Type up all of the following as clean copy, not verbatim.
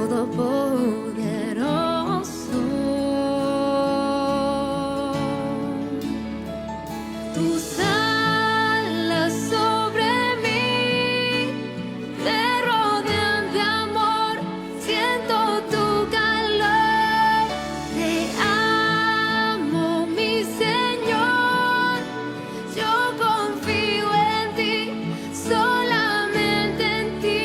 todopoderoso. Tus alas sobre mí me rodean de amor, siento tu calor. Te amo, mi Señor, yo confío en ti, solamente en ti.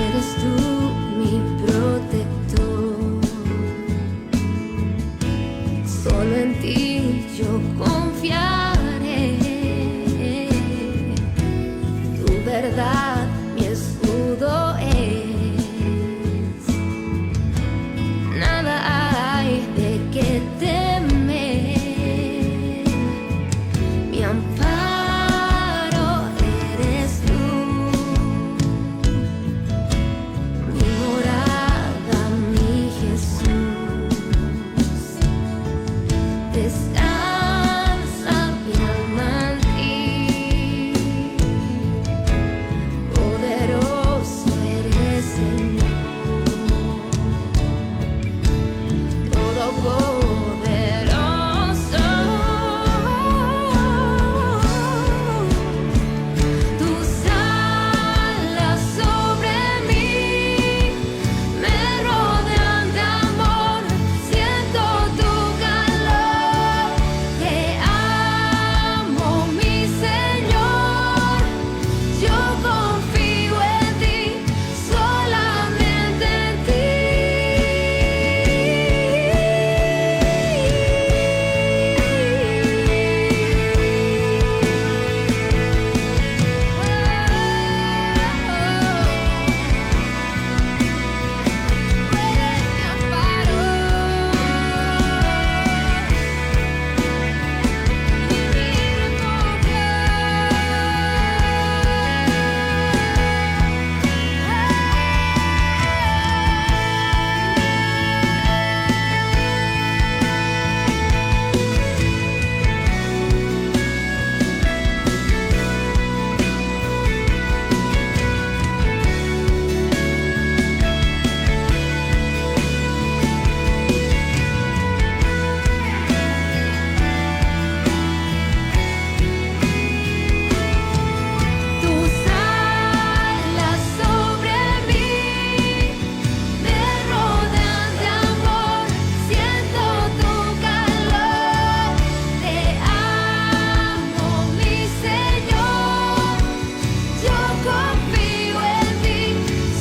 Eres tú mi protector, solo en ti yo confiaré. Tu verdad mi escudo es, nada hay de qué temer. Mi amparo eres tú, mi morada, mi Jesús. Descansa mi alma en ti, poderoso eres, Señor, todopoderoso. Tus alas sobre mí me rodean de amor, siento tu calor. Te amo, mi Señor, yo confío en ti, solamente en ti. Eres mi amparo, mi Tus alas sobre mí me rodean de amor, siento tu calor. Te amo, mi Señor, yo confío en ti,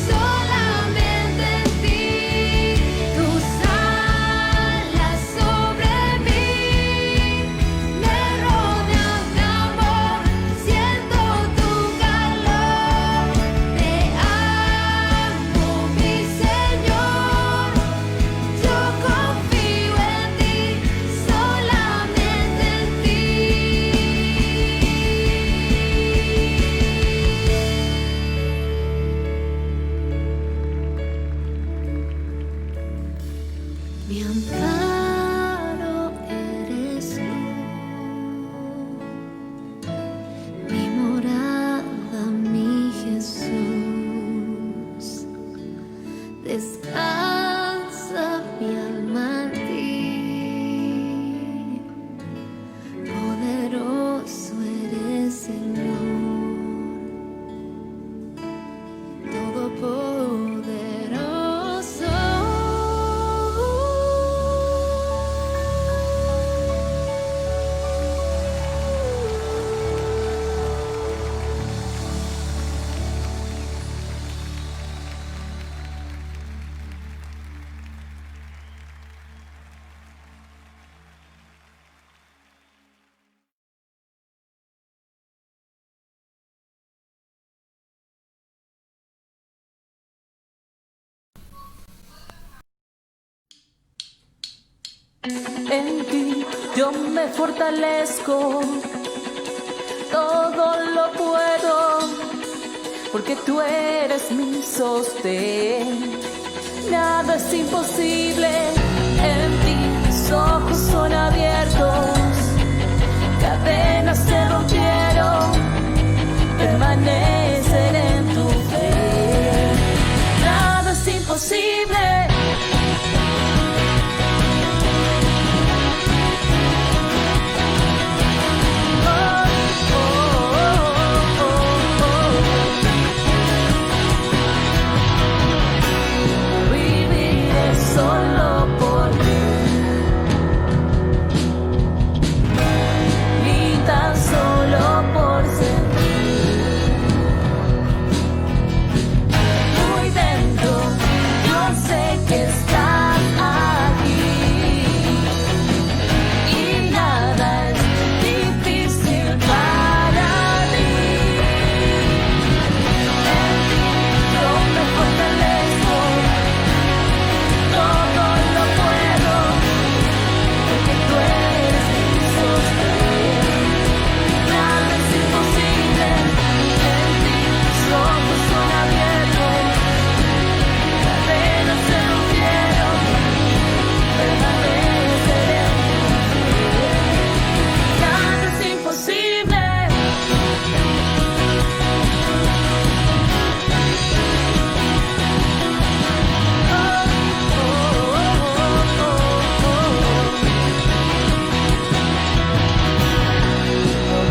solamente en ti. Tus alas sobre mí me rodean de amor, siento tu calor. Te amo, mi Señor, yo confío en ti, solamente en ti. Mi amparo eres tú, mi morada, mi Jesús. Descansa mi alma en ti, poderoso eres, Señor, todopoderoso. En ti yo me fortalezco, todo lo puedo porque tú eres mi sostén. Nada es imposible, en ti mis ojos son abiertos, cadenas se rompieron, permanecer en tu fe. Nada es imposible. Solo por ti, y tan solo por sentir. Muy dentro, yo sé que estás aquí, y nada es difícil para mí. En ti yo me fortalezco. Todo lo puedo, porque tú eres mi sostén. Nada es imposible, en ti mis ojos son abiertos, cadenas se rompieron, permaneceré en tu fe. Nada es imposible.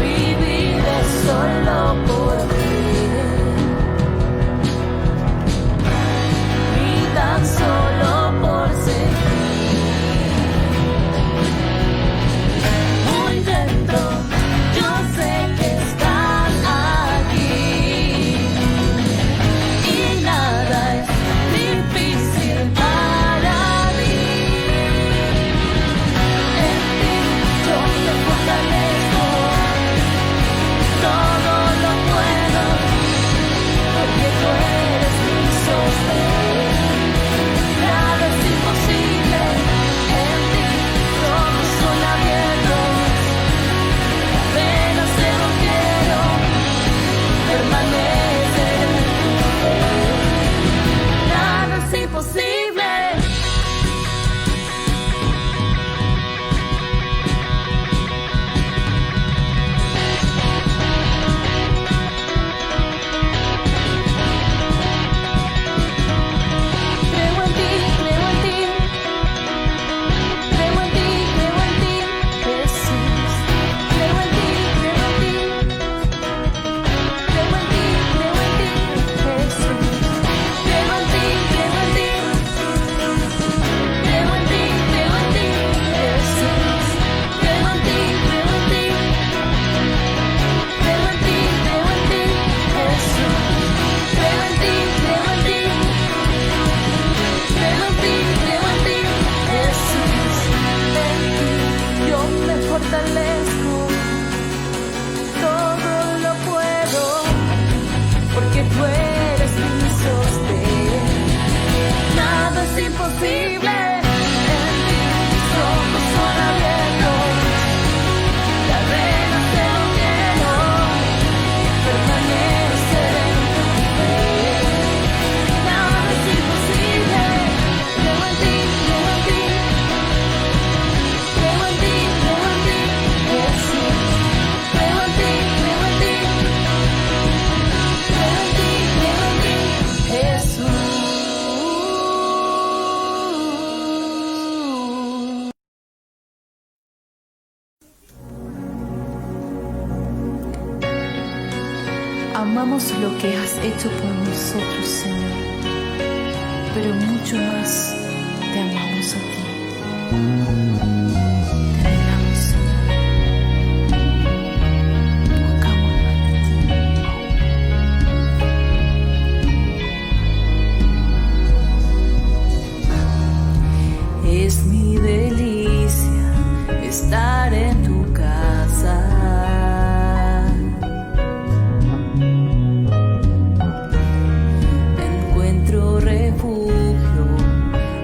Viviré solo por ti, y tan solo por seguir. Muy dentro, yo sé que estás aquí, y nada es difícil para mí. En ti yo me fortalezco. Todo lo puedo, porque tú eres mi sostén. Nada es imposible, en ti mis ojos son abiertos, cadenas se rompieron, permanecer en tu fe. Nada es imposible. Creo en ti, creo en ti, creo en ti, creo en ti, Jesús. Creo en ti, creo en ti, creo en ti, creo en ti, Jesús. Creo en ti, creo en ti, creo en ti, creo en ti, Jesús. Creo en ti, creo en ti, creo en ti, creo en ti, Jesús. Creo en ti, creo en ti. Creo en ti, creo en ti, Jesús. En ti yo me fortalezco. Todo lo puedo, porque tú eres mi sostén. Nada es imposible. En ti mis ojos son abiertos, cadenas se rompieron, permanecer en tu fe. Nada es imposible. Creo en ti, creo en ti, creo en ti, creo en ti, Jesús. Creo en ti, creo en ti, creo en ti, creo en ti, Jesús. Amamos lo que has hecho por nosotros, Señor, pero mucho más te amamos a ti. Te anhelamos, Señor. Buscamos más de ti. Es mi delicia estar en tu casa. Encuentro refugio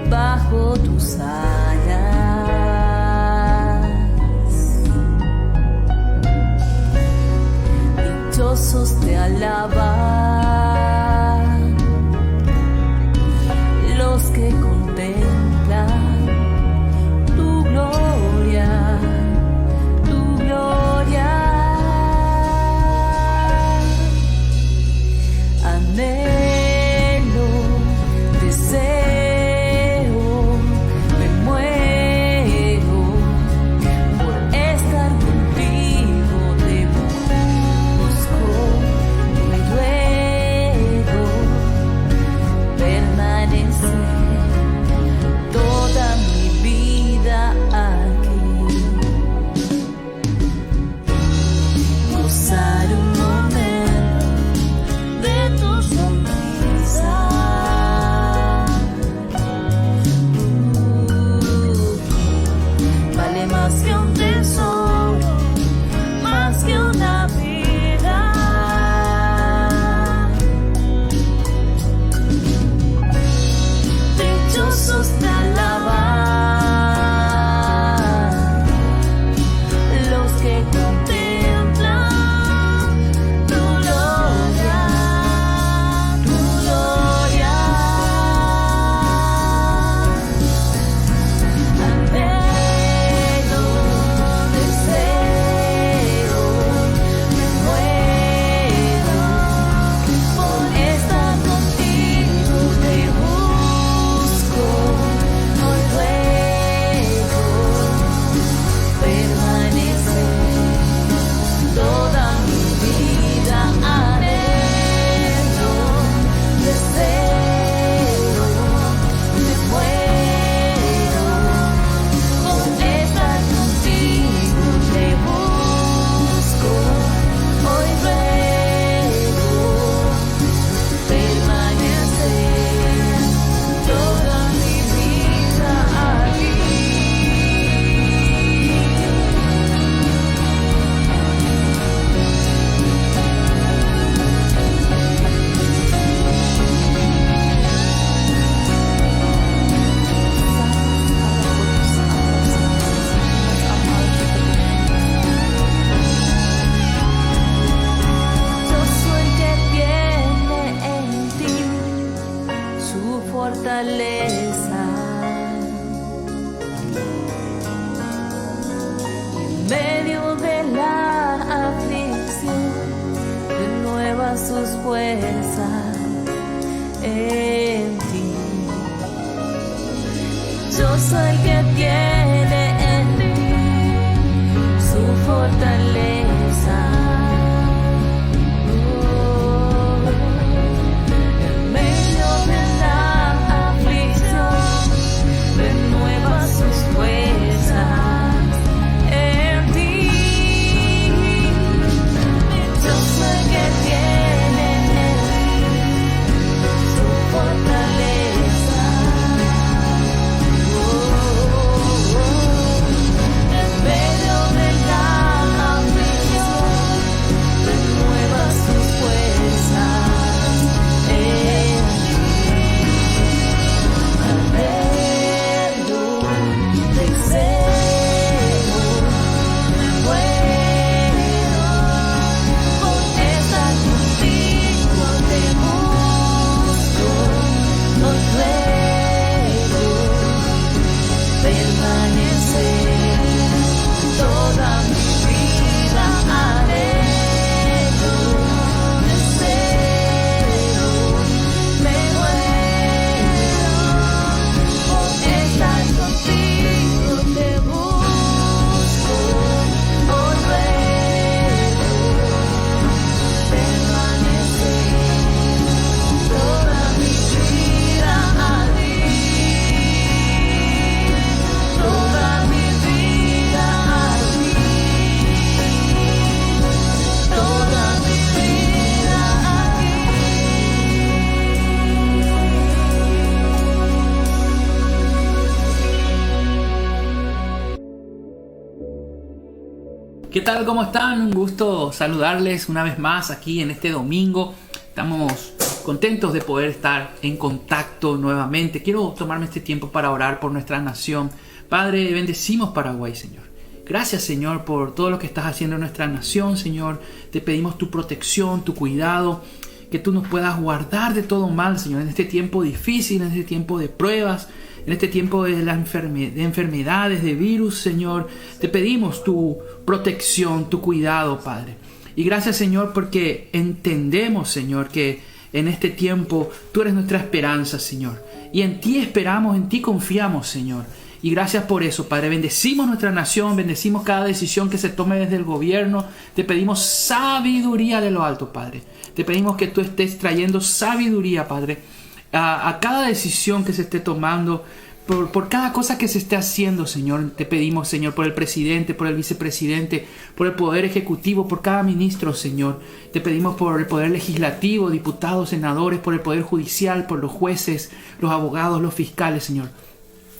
bajo tus alas. Dichosos te alaban. fuerza en ti. Yo soy el que tiene en mí su fortaleza. En medio de la aflicción, renueva sus fuerzas en ti. Yo soy el que tiene en mí su fortaleza. En medio de la aflicción, renueva sus fuerzas en ti. Anhelo, deseo, muero por estar contigo, te busco, no ruego permanecer toda mi vida. Anhelo, deseo, me muero por estar contigo, te busco, oh ruego permanecer toda mi vida a ti, toda mi vida a ti, toda mi vida a ti. ¿Qué tal? ¿Cómo están? Un gusto saludarles una vez más aquí en este domingo. Estamos contentos de poder estar en contacto nuevamente. Quiero tomarme este tiempo para orar por nuestra nación. Padre, bendecimos Paraguay, Señor. Gracias, Señor, por todo lo que estás haciendo en nuestra nación, Señor. Te pedimos tu protección, tu cuidado, que tú nos puedas guardar de todo mal, Señor, en este tiempo difícil, en este tiempo de pruebas, en este tiempo de enfermedades, de virus, Señor. Te pedimos tu protección, tu cuidado, Padre. Y gracias, Señor, porque entendemos, Señor, que en este tiempo tú eres nuestra esperanza, Señor. Y en ti esperamos, en ti confiamos, Señor. Y gracias por eso, Padre. Bendecimos nuestra nación, bendecimos cada decisión que se tome desde el gobierno. Te pedimos sabiduría de lo alto, Padre. Te pedimos que tú estés trayendo sabiduría, Padre, a cada decisión que se esté tomando, por cada cosa que se esté haciendo, Señor. Te pedimos, Señor, por el presidente, por el vicepresidente, por el poder ejecutivo, por cada ministro, Señor. Te pedimos por el poder legislativo, diputados, senadores, por el poder judicial, por los jueces, los abogados, los fiscales, Señor.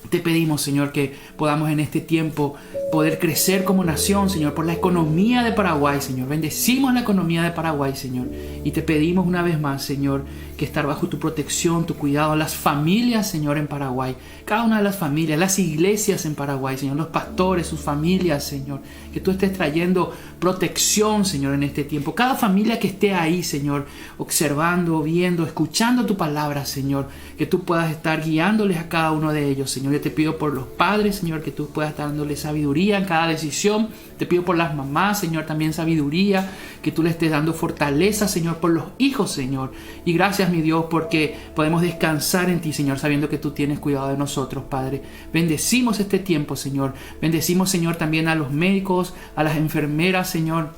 Te pedimos, Señor, que podamos en este tiempo poder crecer como nación, Señor, por la economía de Paraguay, Señor. Bendecimos la economía de Paraguay, Señor. Y te pedimos una vez más, Señor, que estar bajo tu protección, tu cuidado, las familias, Señor, en Paraguay. Cada una de las familias, las iglesias en Paraguay, Señor, los pastores, sus familias, Señor. Que tú estés trayendo protección, Señor, en este tiempo. Cada familia que esté ahí, Señor, observando, viendo, escuchando tu palabra, Señor. Que tú puedas estar guiándoles a cada uno de ellos, Señor. Yo te pido por los padres, Señor, que tú puedas estar dándoles sabiduría en cada decisión. Te pido por las mamás, Señor, también sabiduría. Que tú le estés dando fortaleza, Señor, por los hijos, Señor. Y gracias, mi Dios, porque podemos descansar en ti, Señor, sabiendo que tú tienes cuidado de nosotros, Padre. Bendecimos este tiempo, Señor. Bendecimos, Señor, también a los médicos, a las enfermeras, Señor,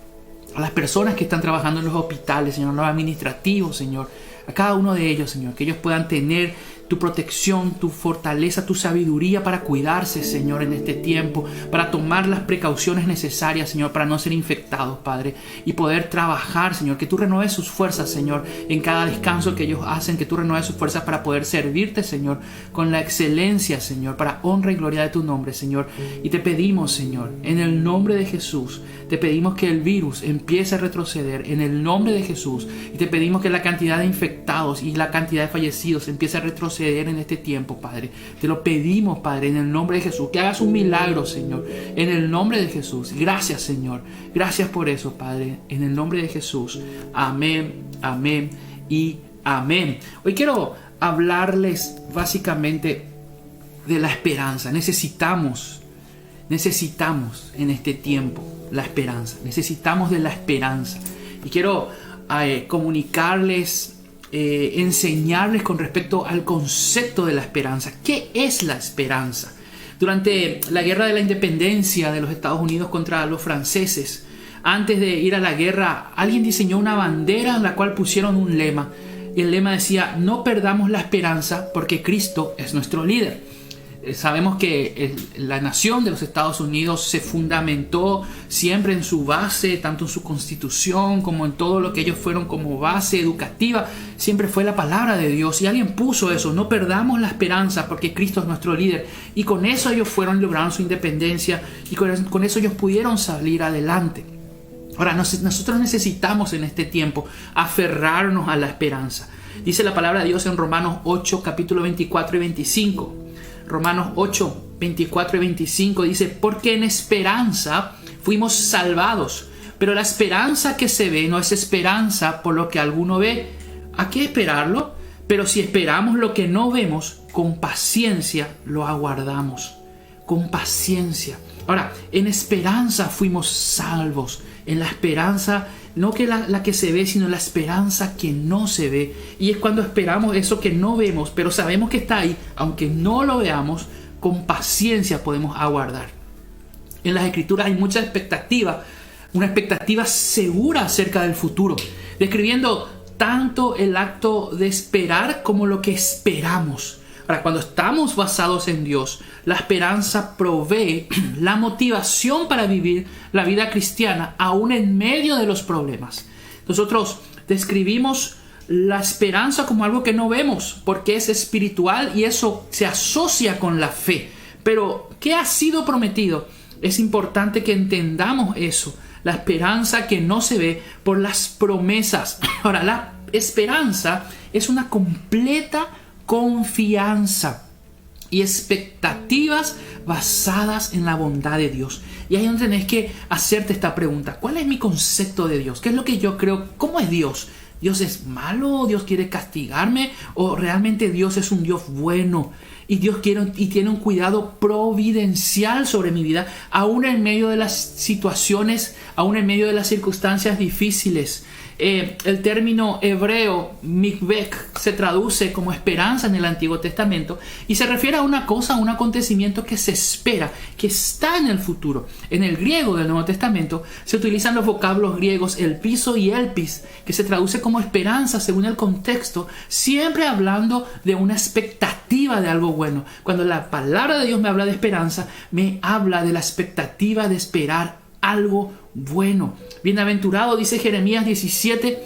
a las personas que están trabajando en los hospitales, Señor, los administrativos, Señor. A cada uno de ellos, Señor, que ellos puedan tener tu protección, tu fortaleza, tu sabiduría para cuidarse, Señor, en este tiempo, para tomar las precauciones necesarias, Señor, para no ser infectados, Padre, y poder trabajar, Señor, que tú renueves sus fuerzas, Señor, en cada descanso que ellos hacen, que tú renueves sus fuerzas para poder servirte, Señor, con la excelencia, Señor, para honra y gloria de tu nombre, Señor. Y te pedimos, Señor, en el nombre de Jesús, te pedimos que el virus empiece a retroceder en el nombre de Jesús, y te pedimos que la cantidad de infectados y la cantidad de fallecidos empiece a retroceder en este tiempo, Padre. Te lo pedimos, Padre, en el nombre de Jesús, que hagas un milagro, Señor, en el nombre de Jesús. Gracias, Señor. Gracias por eso, Padre, en el nombre de Jesús. Amén, amén y amén. Hoy quiero hablarles básicamente de la esperanza. Necesitamos en este tiempo la esperanza. Necesitamos de la esperanza. Y quiero comunicarles, enseñarles con respecto al concepto de la esperanza. ¿Qué es la esperanza? Durante la guerra de la independencia de los Estados Unidos contra los franceses, antes de ir a la guerra, alguien diseñó una bandera en la cual pusieron un lema. Y el lema decía: no perdamos la esperanza porque Cristo es nuestro líder. Sabemos que la nación de los Estados Unidos se fundamentó siempre en su base, tanto en su constitución como en todo lo que ellos fueron como base educativa, siempre fue la palabra de Dios. Y alguien puso eso: no perdamos la esperanza porque Cristo es nuestro líder. Y con eso ellos fueron y lograron su independencia, y con eso ellos pudieron salir adelante. Ahora, nosotros necesitamos en este tiempo aferrarnos a la esperanza. Dice la palabra de Dios en Romanos 8, capítulo 24 y 25. Romanos 8, 24 y 25 dice: porque en esperanza fuimos salvados, pero la esperanza que se ve no es esperanza por lo que alguno ve. ¿A qué esperarlo? Pero si esperamos lo que no vemos, con paciencia lo aguardamos. Con paciencia. Ahora, en esperanza fuimos salvos. En la esperanza, no que la que se ve, sino la esperanza que no se ve. Y es cuando esperamos eso que no vemos, pero sabemos que está ahí, aunque no lo veamos, con paciencia podemos aguardar. En las Escrituras hay mucha expectativa, una expectativa segura acerca del futuro, describiendo tanto el acto de esperar como lo que esperamos. Ahora, cuando estamos basados en Dios, la esperanza provee la motivación para vivir la vida cristiana aún en medio de los problemas. Nosotros describimos la esperanza como algo que no vemos porque es espiritual y eso se asocia con la fe. Pero, ¿qué ha sido prometido? Es importante que entendamos eso. La esperanza que no se ve por las promesas. Ahora, la esperanza es una completa confianza y expectativas basadas en la bondad de Dios. Y ahí es donde tenés que hacerte esta pregunta: ¿cuál es mi concepto de Dios? ¿Qué es lo que yo creo? ¿Cómo es Dios? ¿Dios es malo? ¿Dios quiere castigarme? ¿O realmente Dios es un Dios bueno? Y Dios tiene un cuidado providencial sobre mi vida, aún en medio de las situaciones, aún en medio de las circunstancias difíciles. El término hebreo mikvek se traduce como esperanza en el Antiguo Testamento y se refiere a una cosa, a un acontecimiento que se espera, que está en el futuro. En el griego del Nuevo Testamento se utilizan los vocablos griegos elpiso y elpis, que se traduce como esperanza según el contexto, siempre hablando de una expectativa de algo bueno. Cuando la palabra de Dios me habla de esperanza, me habla de la expectativa de esperar algo bueno. Bienaventurado, dice Jeremías 17,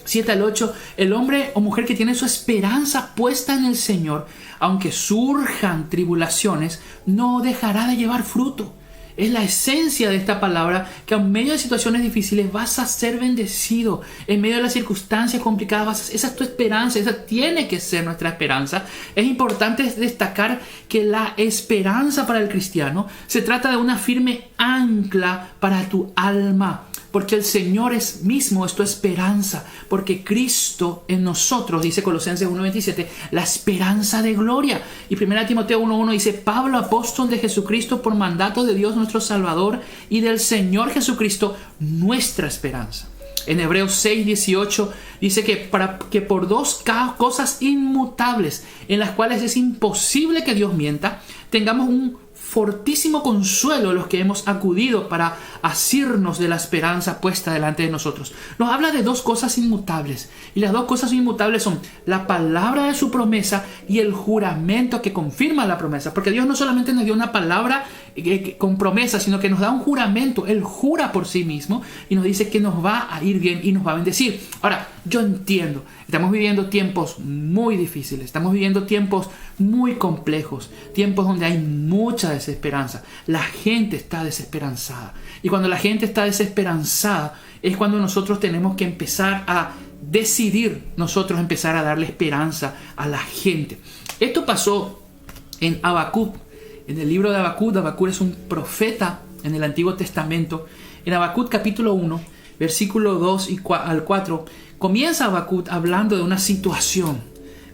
7 al 8, el hombre o mujer que tiene su esperanza puesta en el Señor, aunque surjan tribulaciones, no dejará de llevar fruto. Es la esencia de esta palabra, que en medio de situaciones difíciles vas a ser bendecido. En medio de las circunstancias complicadas, esa es tu esperanza, esa tiene que ser nuestra esperanza. Es importante destacar que la esperanza para el cristiano se trata de una firme ancla para tu alma. Porque el Señor mismo es tu esperanza. Porque Cristo en nosotros, dice Colosenses 1:27, la esperanza de gloria. Y 1 Timoteo 1:1 dice: Pablo, apóstol de Jesucristo, por mandato de Dios nuestro Salvador y del Señor Jesucristo, nuestra esperanza. En Hebreos 6:18 dice que por dos cosas inmutables, en las cuales es imposible que Dios mienta, tengamos un fortísimo consuelo los que hemos acudido para asirnos de la esperanza puesta delante de nosotros. Nos habla de dos cosas inmutables, y las dos cosas inmutables son la palabra de su promesa y el juramento que confirma la promesa, porque Dios no solamente nos dio una palabra con promesa, sino que nos da un juramento. Él jura por sí mismo y nos dice que nos va a ir bien y nos va a bendecir. Ahora, yo entiendo, estamos viviendo tiempos muy difíciles, estamos viviendo tiempos muy complejos, tiempos donde hay mucha desesperanza. La gente está desesperanzada, y cuando la gente está desesperanzada es cuando nosotros tenemos que empezar a decidir, nosotros empezar a darle esperanza a la gente. Esto pasó en Habacuc. En el libro de Habacuc, Habacuc es un profeta en el Antiguo Testamento. En Habacuc capítulo 1, versículo 2 al 4, comienza Habacuc hablando de una situación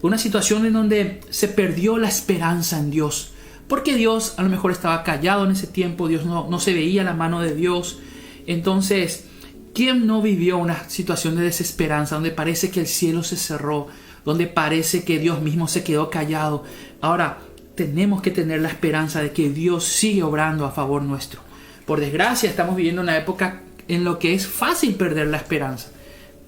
en donde se perdió la esperanza en Dios. Porque Dios a lo mejor estaba callado en ese tiempo, Dios no se veía la mano de Dios. Entonces ¿Quién no vivió una situación de desesperanza donde parece que el cielo se cerró, donde parece que Dios mismo se quedó callado? Ahora, tenemos que tener la esperanza de que Dios sigue obrando a favor nuestro. Por desgracia, estamos viviendo una época en la que es fácil perder la esperanza.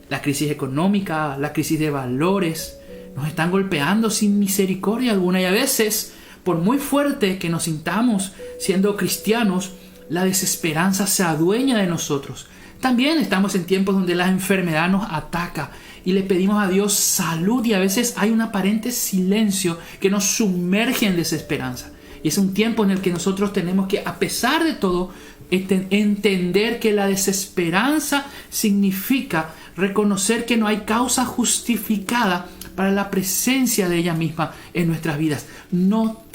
La crisis económica, la crisis de valores, nos están golpeando sin misericordia alguna, y a veces, por muy fuerte que nos sintamos siendo cristianos, la desesperanza se adueña de nosotros. También estamos en tiempos donde la enfermedad nos ataca y le pedimos a Dios salud, y a veces hay un aparente silencio que nos sumerge en desesperanza. Y es un tiempo en el que nosotros tenemos que, a pesar de todo, entender que la desesperanza significa reconocer que no hay causa justificada para la presencia de ella misma en nuestras vidas. No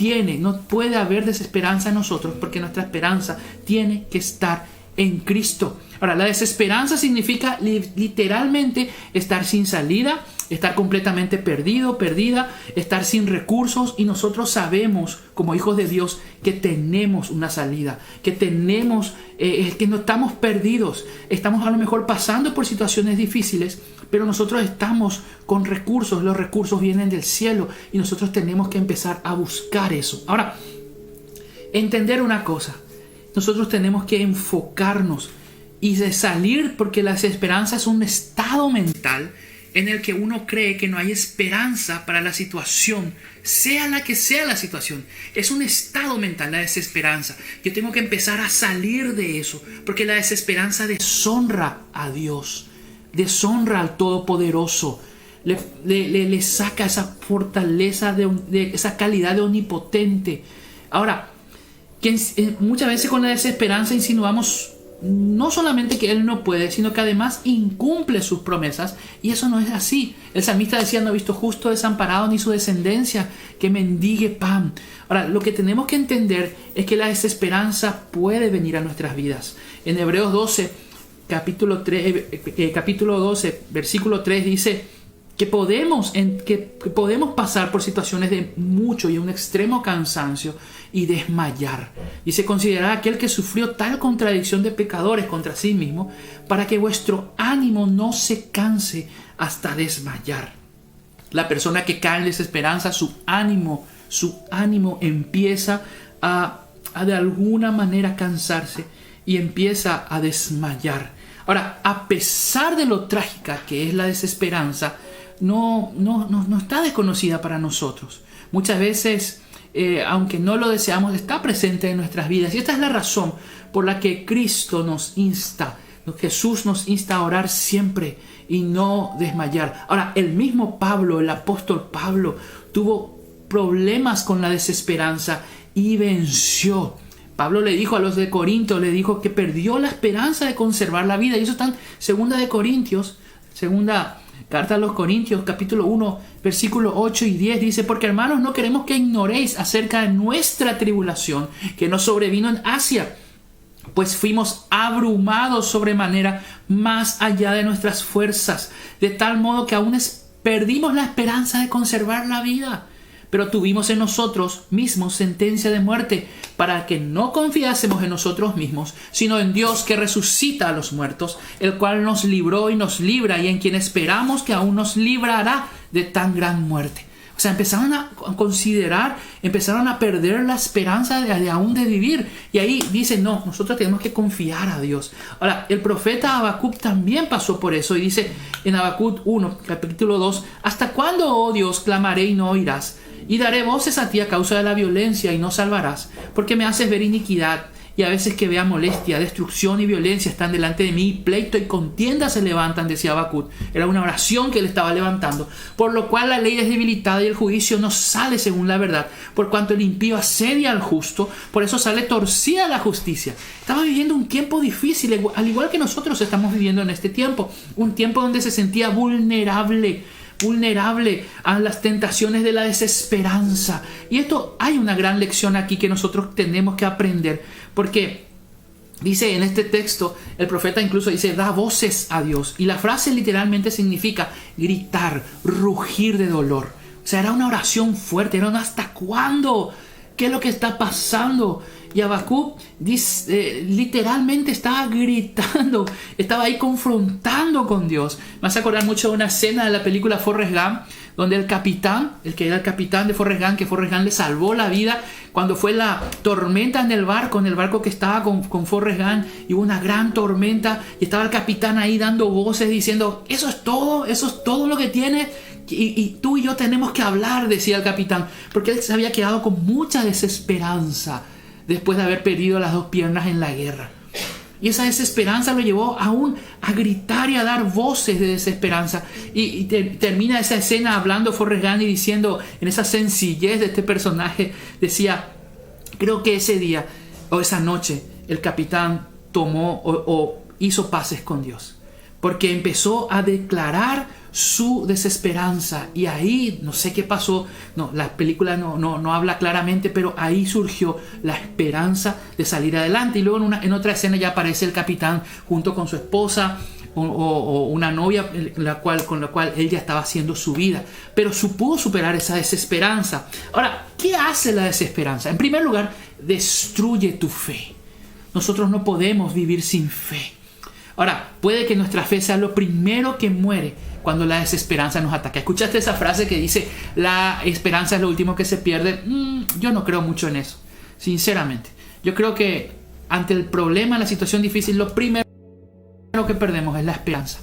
puede haber desesperanza en nosotros, porque nuestra esperanza tiene que estar en Cristo. Ahora, la desesperanza significa literalmente estar sin salida, estar completamente perdida, estar sin recursos, y nosotros sabemos como hijos de Dios que tenemos una salida, que no estamos perdidos. Estamos a lo mejor pasando por situaciones difíciles, pero nosotros estamos con recursos. Los recursos vienen del cielo y nosotros tenemos que empezar a buscar eso. Ahora, entender una cosa: nosotros tenemos que enfocarnos y de salir, porque la desesperanza es un estado mental en el que uno cree que no hay esperanza para la situación, sea la que sea la situación. Es un estado mental la desesperanza. Yo tengo que empezar a salir de eso, porque la desesperanza deshonra a Dios, deshonra al Todopoderoso, le saca esa fortaleza, de esa calidad de omnipotente. Ahora, muchas veces con la desesperanza insinuamos no solamente que Él no puede, sino que además incumple sus promesas, y eso no es así. El salmista decía: no he visto justo desamparado ni su descendencia que mendigue pan. Ahora, lo que tenemos que entender es que la desesperanza puede venir a nuestras vidas. En Hebreos 12, capítulo 12, versículo 3 dice que podemos pasar por situaciones de mucho y un extremo cansancio y desmayar. Y se considera aquel que sufrió tal contradicción de pecadores contra sí mismo, para que vuestro ánimo no se canse hasta desmayar. La persona que cae en desesperanza, su ánimo empieza a de alguna manera cansarse y empieza a desmayar. Ahora, a pesar de lo trágica que es la desesperanza, no está desconocida para nosotros. Muchas veces, aunque no lo deseamos, está presente en nuestras vidas. Y esta es la razón por la que Jesús nos insta a orar siempre y no desmayar. Ahora, el mismo Pablo, el apóstol Pablo, tuvo problemas con la desesperanza y venció. Pablo le dijo a los de Corinto, le dijo que perdió la esperanza de conservar la vida. Y eso está en segunda carta a los Corintios, capítulo 1, versículos 8 y 10. Dice: porque, hermanos, no queremos que ignoréis acerca de nuestra tribulación que nos sobrevino en Asia, pues fuimos abrumados sobremanera más allá de nuestras fuerzas, de tal modo que aún perdimos la esperanza de conservar la vida. Pero tuvimos en nosotros mismos sentencia de muerte, para que no confiásemos en nosotros mismos, sino en Dios que resucita a los muertos, el cual nos libró y nos libra, y en quien esperamos que aún nos librará de tan gran muerte. O sea, empezaron a considerar, empezaron a perder la esperanza de aún de vivir. Y ahí dicen: no, nosotros tenemos que confiar a Dios. Ahora, el profeta Habacuc también pasó por eso, y dice en Habacuc 1, capítulo 2: ¿hasta cuándo, oh Dios, clamaré y no oirás? Y daré voces a ti a causa de la violencia y no salvarás, porque me haces ver iniquidad, y a veces que vea molestia, destrucción y violencia están delante de mí, y pleito y contienda se levantan, decía Habacuc. Era una oración que él estaba levantando. Por lo cual la ley es debilitada y el juicio no sale según la verdad, por cuanto el impío asedia al justo, por eso sale torcida la justicia. Estaba viviendo un tiempo difícil, al igual que nosotros estamos viviendo en este tiempo, un tiempo donde se sentía vulnerable a las tentaciones de la desesperanza. Y esto, hay una gran lección aquí que nosotros tenemos que aprender, porque dice en este texto, el profeta incluso dice: da voces a Dios, y la frase literalmente significa gritar, rugir de dolor. O sea, era una oración fuerte, era un ¿hasta cuándo? ¿Qué es lo que está pasando? Y Habacuc literalmente estaba gritando, estaba ahí confrontando con Dios. Me hace acordar mucho de una escena de la película Forrest Gump, donde el capitán, el que era el capitán de Forrest Gump, que Forrest Gump le salvó la vida cuando fue la tormenta en el barco que estaba con Forrest Gump, y hubo una gran tormenta y estaba el capitán ahí dando voces diciendo, eso es todo lo que tiene, y tú y yo tenemos que hablar, decía el capitán, porque él se había quedado con mucha desesperanza después de haber perdido las 2 piernas en la guerra. Y esa desesperanza lo llevó aún a gritar y a dar voces de desesperanza. Y termina esa escena hablando Forrest Gump y diciendo, en esa sencillez de este personaje, decía, creo que ese día o esa noche el capitán tomó o hizo paces con Dios. Porque empezó a declarar su desesperanza, y ahí no sé qué pasó, la película no habla claramente, pero ahí surgió la esperanza de salir adelante. Y luego en otra escena ya aparece el capitán junto con su esposa o una novia con la cual él ya estaba haciendo su vida, pero pudo superar esa desesperanza. Ahora, ¿qué hace la desesperanza? En primer lugar, destruye tu fe. Nosotros no podemos vivir sin fe. Ahora, puede que nuestra fe sea lo primero que muere cuando la desesperanza nos ataca. ¿Escuchaste esa frase que dice, la esperanza es lo último que se pierde? Yo no creo mucho en eso, sinceramente. Yo creo que ante el problema, la situación difícil, lo primero que perdemos es la esperanza.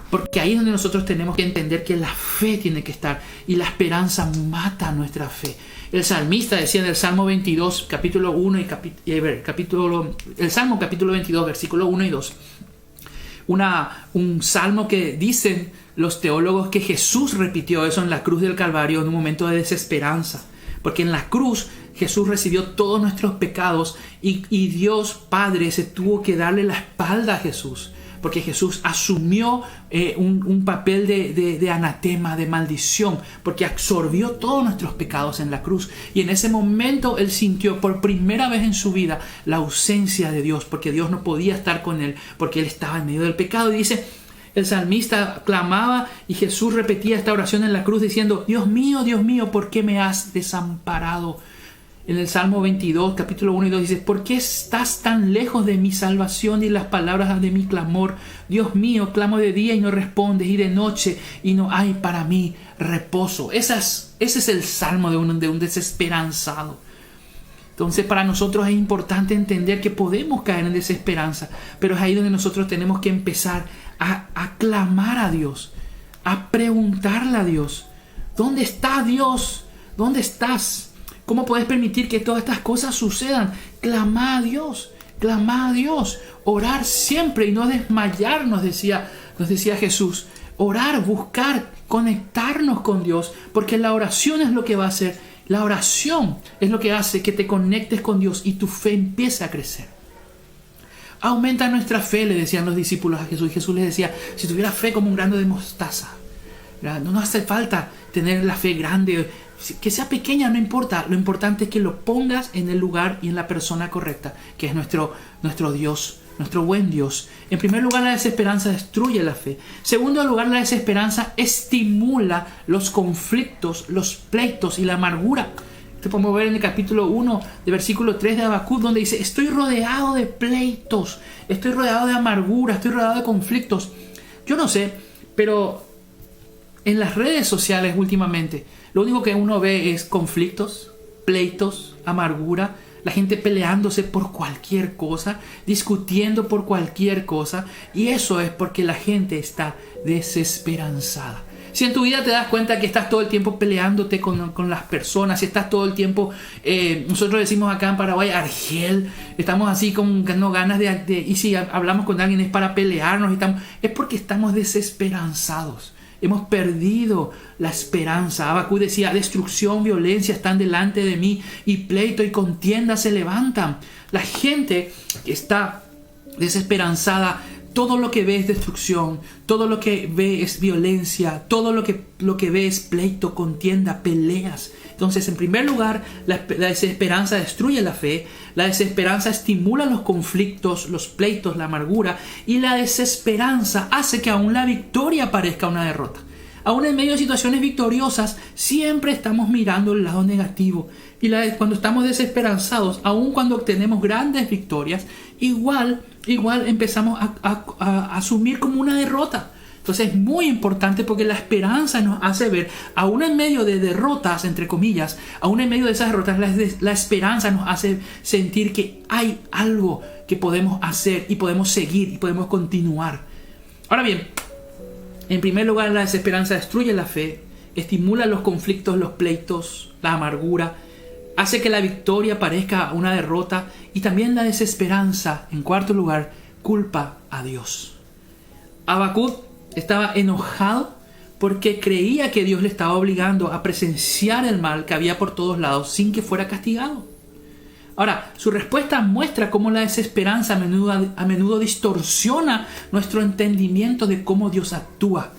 Porque ahí es donde nosotros tenemos que entender que la fe tiene que estar, y la esperanza mata nuestra fe. El salmista decía en el Salmo 22, capítulo 1 el Salmo capítulo 22, versículo 1 y 2. Un salmo que dicen los teólogos que Jesús repitió eso en la cruz del Calvario en un momento de desesperanza, porque en la cruz Jesús recibió todos nuestros pecados y Dios Padre se tuvo que darle la espalda a Jesús, porque Jesús asumió un papel de anatema, de maldición, porque absorbió todos nuestros pecados en la cruz. Y en ese momento él sintió por primera vez en su vida la ausencia de Dios, porque Dios no podía estar con él, porque él estaba en medio del pecado. Y dice, el salmista clamaba y Jesús repetía esta oración en la cruz diciendo, Dios mío, ¿por qué me has desamparado? En el Salmo 22, capítulo 1 y 2 dice, ¿por qué estás tan lejos de mi salvación y las palabras de mi clamor? Dios mío, clamo de día y no respondes, y de noche y no hay para mí reposo. Ese es el salmo de un desesperanzado. Entonces, para nosotros es importante entender que podemos caer en desesperanza, pero es ahí donde nosotros tenemos que empezar a clamar a Dios, a preguntarle a Dios, ¿dónde está Dios? ¿Dónde estás? ¿Cómo puedes permitir que todas estas cosas sucedan? Clama a Dios, orar siempre y no desmayar, nos decía Jesús. Orar, buscar, conectarnos con Dios, porque la oración es lo que va a hacer. La oración es lo que hace que te conectes con Dios y tu fe empiece a crecer. Aumenta nuestra fe, le decían los discípulos a Jesús. Y Jesús les decía, si tuviera fe como un grano de mostaza, no hace falta tener la fe grande, que sea pequeña, no importa. Lo importante es que lo pongas en el lugar y en la persona correcta, que es nuestro Dios, nuestro buen Dios. En primer lugar, la desesperanza destruye la fe. En segundo lugar, la desesperanza estimula los conflictos, los pleitos y la amargura. Te podemos ver en el capítulo 1, de versículo 3 de Habacuc, donde dice, estoy rodeado de pleitos, estoy rodeado de amargura, estoy rodeado de conflictos. Yo no sé, pero en las redes sociales últimamente, lo único que uno ve es conflictos, pleitos, amargura, la gente peleándose por cualquier cosa, discutiendo por cualquier cosa, y eso es porque la gente está desesperanzada. Si en tu vida te das cuenta que estás todo el tiempo peleándote con las personas, si estás todo el tiempo, nosotros decimos acá en Paraguay, argel, estamos así con ganas y si hablamos con alguien es para pelearnos, es porque estamos desesperanzados. Hemos perdido la esperanza. Habacuc decía, destrucción, violencia están delante de mí, y pleito y contienda se levantan. La gente que está desesperanzada, todo lo que ve es destrucción, todo lo que ve es violencia, todo lo que ve es pleito, contienda, peleas. Entonces, en primer lugar, la desesperanza destruye la fe, la desesperanza estimula los conflictos, los pleitos, la amargura, y la desesperanza hace que aún la victoria parezca una derrota. aún en medio de situaciones victoriosas, siempre estamos mirando el lado negativo. Y cuando estamos desesperanzados, aún cuando obtenemos grandes victorias, igual empezamos a asumir como una derrota. Entonces es muy importante porque la esperanza nos hace ver, aún en medio de derrotas, entre comillas, aún en medio de esas derrotas, la esperanza nos hace sentir que hay algo que podemos hacer y podemos seguir y podemos continuar. Ahora bien, en primer lugar, la desesperanza destruye la fe, estimula los conflictos, los pleitos, la amargura, hace que la victoria parezca una derrota, y también la desesperanza, en cuarto lugar, culpa a Dios. Habacuc estaba enojado porque creía que Dios le estaba obligando a presenciar el mal que había por todos lados sin que fuera castigado. Ahora, su respuesta muestra cómo la desesperanza a menudo distorsiona nuestro entendimiento de cómo Dios actúa.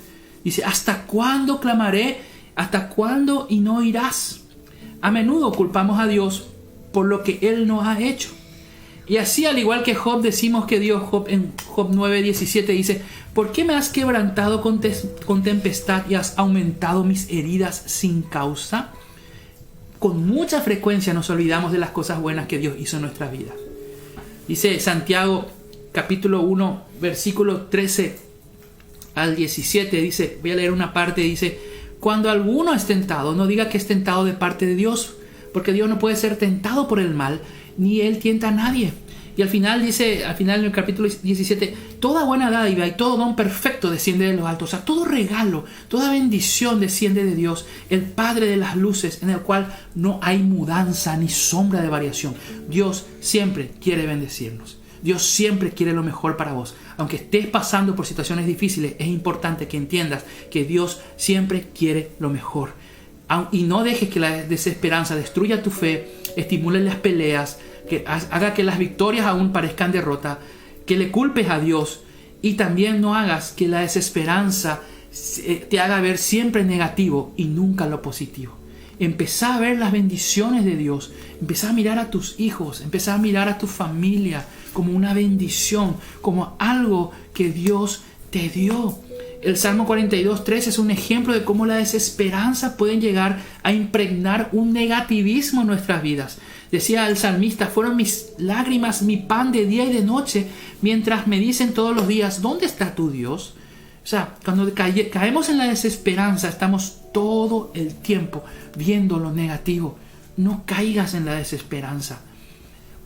Dice, ¿hasta cuándo clamaré? ¿Hasta cuándo y no oirás? A menudo culpamos a Dios por lo que Él no ha hecho. Y así, al igual que Job, decimos que Dios, en Job 9:17 dice, ¿por qué me has quebrantado con tempestad y has aumentado mis heridas sin causa? Con mucha frecuencia nos olvidamos de las cosas buenas que Dios hizo en nuestra vida. Dice Santiago capítulo 1 versículo 13 al 17, dice, voy a leer una parte, dice, cuando alguno es tentado, no diga que es tentado de parte de Dios, porque Dios no puede ser tentado por el mal, ni Él tienta a nadie. Y al final dice, en el capítulo 17, toda buena dádiva y todo don perfecto desciende de los altos. O sea, todo regalo, toda bendición desciende de Dios, el Padre de las luces, en el cual no hay mudanza ni sombra de variación. Dios siempre quiere bendecirnos. Dios siempre quiere lo mejor para vos. Aunque estés pasando por situaciones difíciles, es importante que entiendas que Dios siempre quiere lo mejor. Y no dejes que la desesperanza destruya tu fe, estimule las peleas, que haga que las victorias aún parezcan derrota, que le culpes a Dios, y también no hagas que la desesperanza te haga ver siempre negativo y nunca lo positivo. Empezá a ver las bendiciones de Dios, empezá a mirar a tus hijos, empezá a mirar a tu familia como una bendición, como algo que Dios te dio. El Salmo 42:3 es un ejemplo de cómo la desesperanza puede llegar a impregnar un negativismo en nuestras vidas. Decía el salmista, fueron mis lágrimas mi pan de día y de noche, mientras me dicen todos los días, ¿dónde está tu Dios? O sea, cuando caemos en la desesperanza, estamos todo el tiempo viendo lo negativo. No caigas en la desesperanza.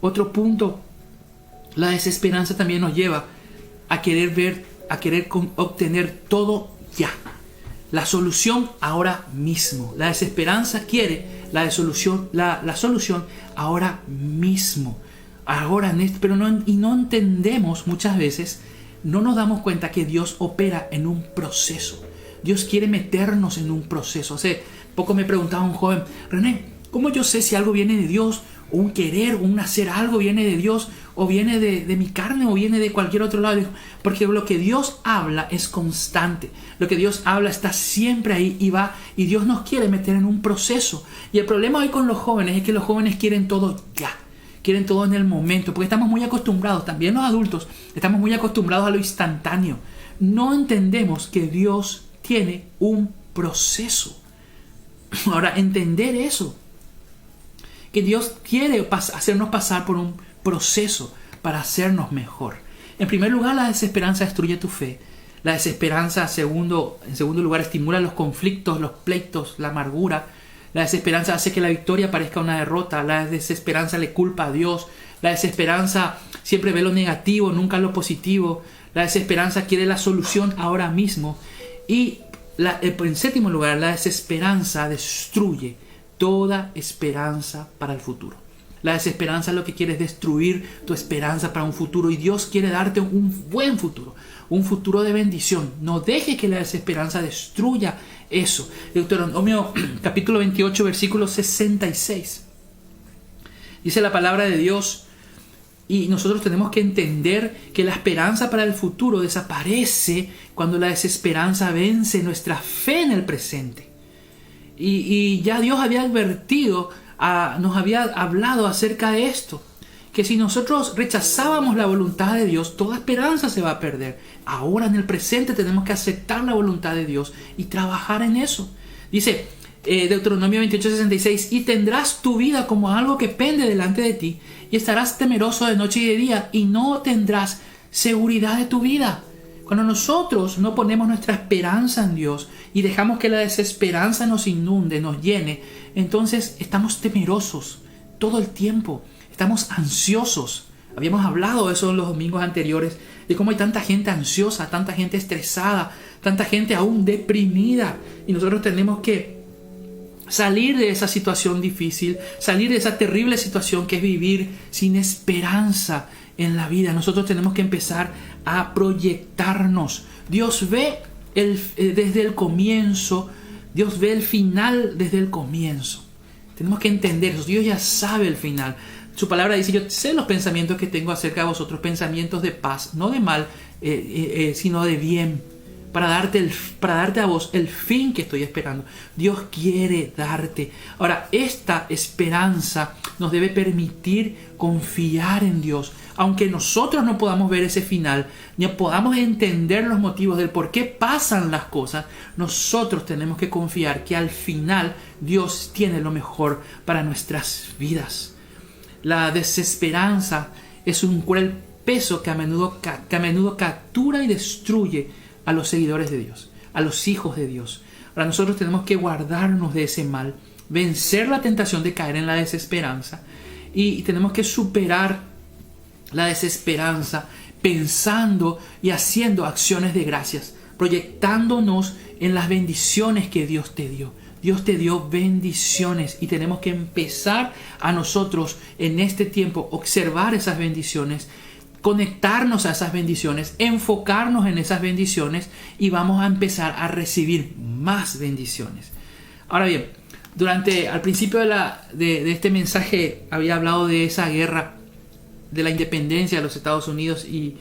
Otro punto, la desesperanza también nos lleva a querer obtener todo ya. La solución ahora mismo. La desesperanza quiere la solución ahora mismo. Pero no entendemos muchas veces, no nos damos cuenta que Dios opera en un proceso. Dios quiere meternos en un proceso. Hace poco me preguntaba un joven, René, ¿cómo yo sé si algo viene de Dios? O un querer, o un hacer algo viene de Dios, o viene de mi carne, o viene de cualquier otro lado. Porque lo que Dios habla es constante. Lo que Dios habla está siempre ahí y Dios nos quiere meter en un proceso. Y el problema hoy con los jóvenes es que los jóvenes quieren todo ya. Quieren todo en el momento, porque estamos muy acostumbrados, también los adultos, estamos muy acostumbrados a lo instantáneo. No entendemos que Dios tiene un proceso. Ahora, entender eso, que Dios quiere hacernos pasar por un proceso para hacernos mejor. En primer lugar, la desesperanza destruye tu fe. La desesperanza, en segundo lugar, estimula los conflictos, los pleitos, la amargura. La desesperanza hace que la victoria parezca una derrota. La desesperanza le culpa a Dios. La desesperanza siempre ve lo negativo, nunca lo positivo. La desesperanza quiere la solución ahora mismo. Y en séptimo lugar, la desesperanza destruye toda esperanza para el futuro. La desesperanza lo que quiere es destruir tu esperanza para un futuro, y Dios quiere darte un buen futuro, un futuro de bendición. No dejes que la desesperanza destruya eso. Deuteronomio capítulo 28 versículo 66 dice la palabra de Dios, y nosotros tenemos que entender que la esperanza para el futuro desaparece cuando la desesperanza vence nuestra fe en el presente. Y ya Dios había advertido, nos había hablado acerca de esto. que si nosotros rechazábamos la voluntad de Dios, toda esperanza se va a perder. Ahora en el presente tenemos que aceptar la voluntad de Dios y trabajar en eso. Dice Deuteronomio 28:66, y tendrás tu vida como algo que pende delante de ti, y estarás temeroso de noche y de día, y no tendrás seguridad de tu vida. Cuando nosotros no ponemos nuestra esperanza en Dios y dejamos que la desesperanza nos inunde, nos llene, entonces estamos temerosos todo el tiempo, estamos ansiosos. Habíamos hablado de eso en los domingos anteriores, de cómo hay tanta gente ansiosa, tanta gente estresada, tanta gente aún deprimida, y nosotros tenemos que salir de esa situación difícil, salir de esa terrible situación que es vivir sin esperanza en la vida. Nosotros tenemos que empezar a proyectarnos. Dios ve desde el comienzo, Dios ve el final desde el comienzo. Tenemos que entender eso. Dios ya sabe el final. Su palabra dice: yo sé los pensamientos que tengo acerca de vosotros, pensamientos de paz, no de mal, sino de bien, para darte a vos el fin que estoy esperando. Dios quiere darte. Ahora, esta esperanza nos debe permitir confiar en Dios. Aunque nosotros no podamos ver ese final, ni podamos entender los motivos del por qué pasan las cosas, nosotros tenemos que confiar que al final Dios tiene lo mejor para nuestras vidas. La desesperanza es un cruel peso que a menudo captura y destruye a los seguidores de Dios, a los hijos de Dios. Ahora nosotros tenemos que guardarnos de ese mal, vencer la tentación de caer en la desesperanza, y tenemos que superar la desesperanza pensando y haciendo acciones de gracias, proyectándonos en las bendiciones que Dios te dio. Dios te dio bendiciones y tenemos que empezar a nosotros en este tiempo observar esas bendiciones, conectarnos a esas bendiciones, enfocarnos en esas bendiciones, y vamos a empezar a recibir más bendiciones. Ahora bien, al principio de este mensaje había hablado de esa guerra de la independencia de los Estados Unidos y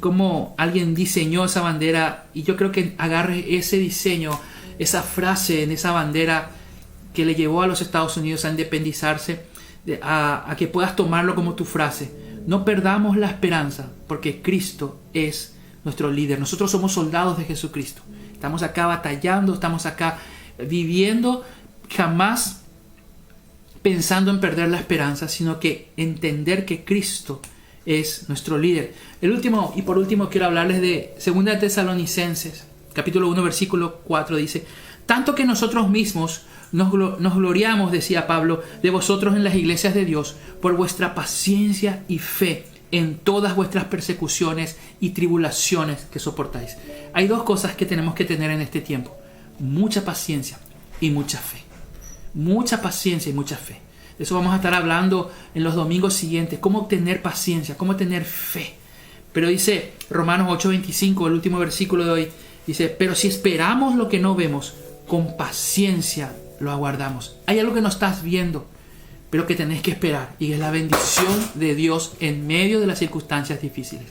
cómo alguien diseñó esa bandera, y yo creo que agarre ese diseño, esa frase en esa bandera que le llevó a los Estados Unidos a independizarse, a que puedas tomarlo como tu frase. No perdamos la esperanza, porque Cristo es nuestro líder. Nosotros somos soldados de Jesucristo. Estamos acá batallando, estamos acá viviendo, jamás pensando en perder la esperanza, sino que entender que Cristo es nuestro líder. Por último quiero hablarles de 2 Tesalonicenses, capítulo 1, versículo 4, dice: tanto que nosotros mismos nos gloriamos, decía Pablo, de vosotros en las iglesias de Dios, por vuestra paciencia y fe en todas vuestras persecuciones y tribulaciones que soportáis. Hay dos cosas que tenemos que tener en este tiempo: mucha paciencia y mucha fe. Mucha paciencia y mucha fe. De eso vamos a estar hablando en los domingos siguientes. Cómo obtener paciencia, cómo tener fe. Pero dice Romanos 8:25, el último versículo de hoy, dice: pero si esperamos lo que no vemos, con paciencia lo aguardamos. Hay algo que no estás viendo, pero que tenés que esperar, y es la bendición de Dios en medio de las circunstancias difíciles.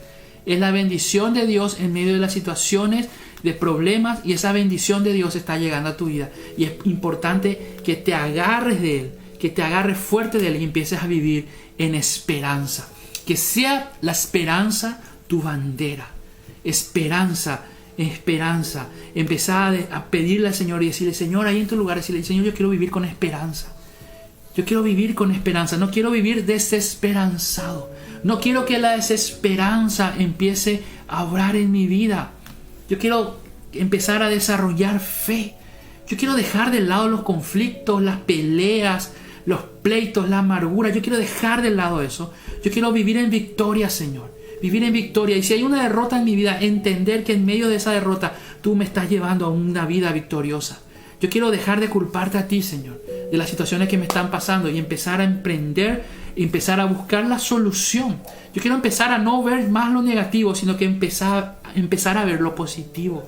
Es la bendición de Dios en medio de las situaciones de problemas, y esa bendición de Dios está llegando a tu vida, y es importante que te agarres de Él, que te agarres fuerte de Él y empieces a vivir en esperanza. Que sea la esperanza tu bandera. Esperanza. Empezar a pedirle al Señor y decirle: Señor, ahí en tu lugar, decirle: Señor, yo quiero vivir con esperanza. Yo quiero vivir con esperanza. No quiero vivir desesperanzado. No quiero que la desesperanza empiece a obrar en mi vida. Yo quiero empezar a desarrollar fe. Yo quiero dejar de lado los conflictos, las peleas, los pleitos, la amargura. Yo quiero dejar de lado eso. Yo quiero vivir en victoria, Señor. Vivir en victoria. Y si hay una derrota en mi vida, entender que en medio de esa derrota tú me estás llevando a una vida victoriosa. Yo quiero dejar de culparte a ti, Señor, de las situaciones que me están pasando, y empezar a emprender, empezar a buscar la solución. Yo quiero empezar a no ver más lo negativo, sino que empezar a ver lo positivo.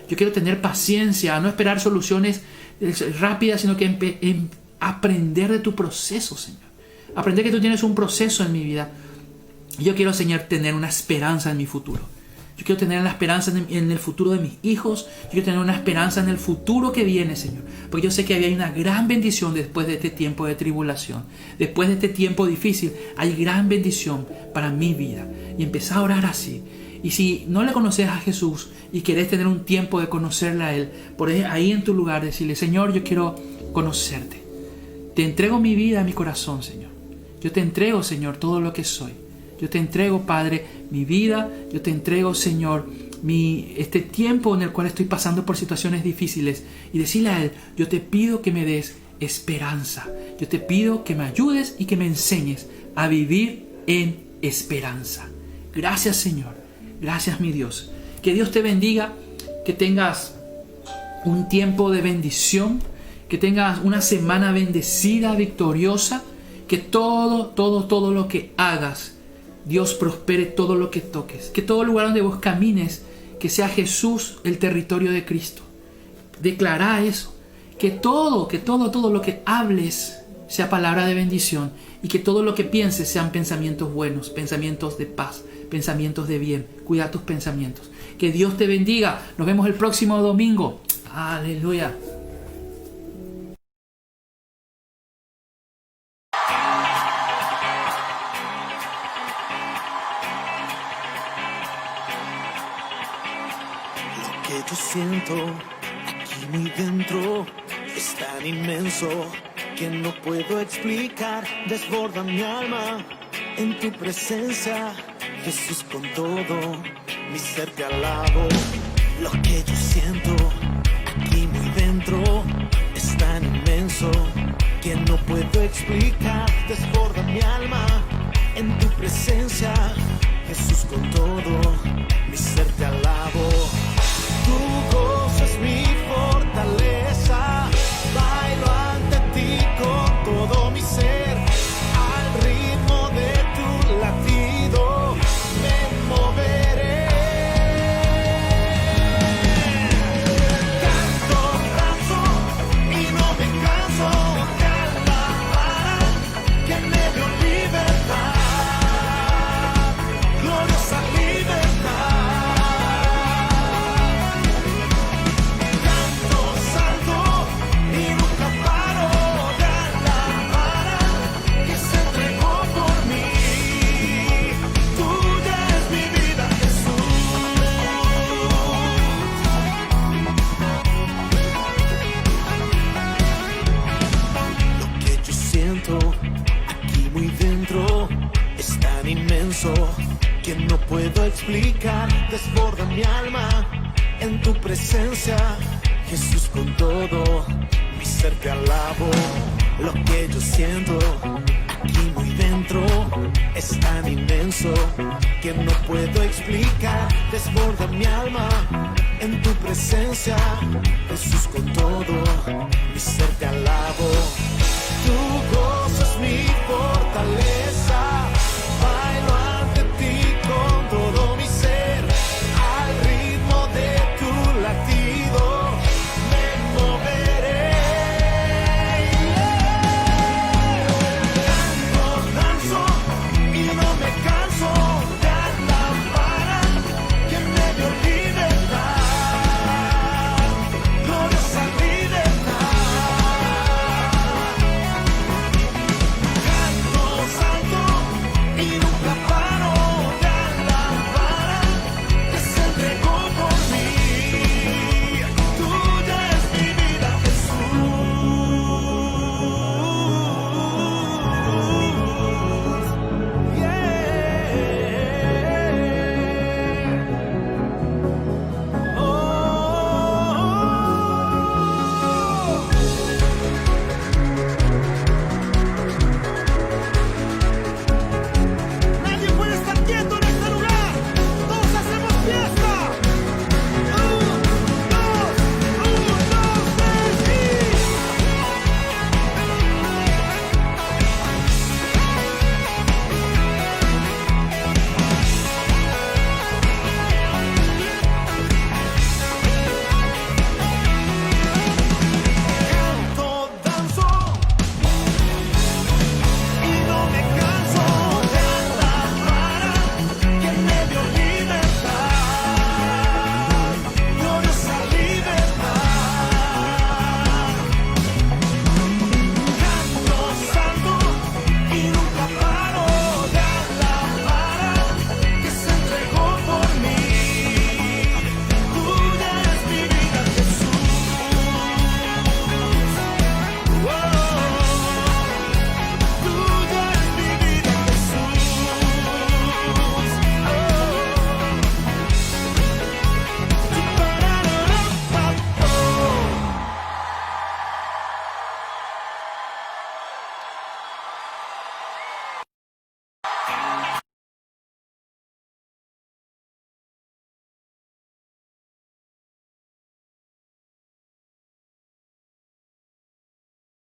Yo quiero tener paciencia, a no esperar soluciones rápidas, sino que aprender de tu proceso, Señor. Aprender que tú tienes un proceso en mi vida. Yo quiero, Señor, tener una esperanza en mi futuro. Yo quiero tener la esperanza en el futuro de mis hijos. Yo quiero tener una esperanza en el futuro que viene, Señor. Porque yo sé que hay una gran bendición después de este tiempo de tribulación. Después de este tiempo difícil, hay gran bendición para mi vida. Y empecé a orar así. Y si no le conoces a Jesús y querés tener un tiempo de conocerle a Él, por ahí en tu lugar decirle: Señor, yo quiero conocerte. Te entrego mi vida, mi corazón, Señor. Yo te entrego, Señor, todo lo que soy. Yo te entrego, Padre, mi vida. Yo te entrego, Señor, este tiempo en el cual estoy pasando por situaciones difíciles. Y decirle a Él: yo te pido que me des esperanza. Yo te pido que me ayudes y que me enseñes a vivir en esperanza. Gracias, Señor. Gracias, mi Dios. Que Dios te bendiga. Que tengas un tiempo de bendición. Que tengas una semana bendecida, victoriosa. Que todo lo que hagas, Dios prospere todo lo que toques. Que todo lugar donde vos camines, que sea Jesús el territorio de Cristo. Declara eso. Que todo lo que hables sea palabra de bendición. Y que todo lo que pienses sean pensamientos buenos, pensamientos de paz, pensamientos de bien. Cuida tus pensamientos. Que Dios te bendiga. Nos vemos el próximo domingo. Aleluya. Que yo siento aquí muy dentro es tan inmenso que no puedo explicar. Desborda mi alma en tu presencia, Jesús, con todo mi ser te alabo. Lo que yo siento aquí muy dentro es tan inmenso que no puedo explicar. Desborda mi alma en tu presencia, Jesús, con todo mi ser te alabo. Tu gozo es mi fortaleza, bailo ante ti con todo mi ser, al ritmo de tu latido me moveré. Canto, danzo y no me canso de alabar, que me dio libertad, gloriosa libertad. Aquí muy dentro es tan inmenso que no puedo explicar. Desborda mi alma en tu presencia, Jesús, con todo mi ser te alabo. Lo que yo siento aquí muy dentro es tan inmenso que no puedo explicar. Desborda mi alma en tu presencia, Jesús, con todo mi ser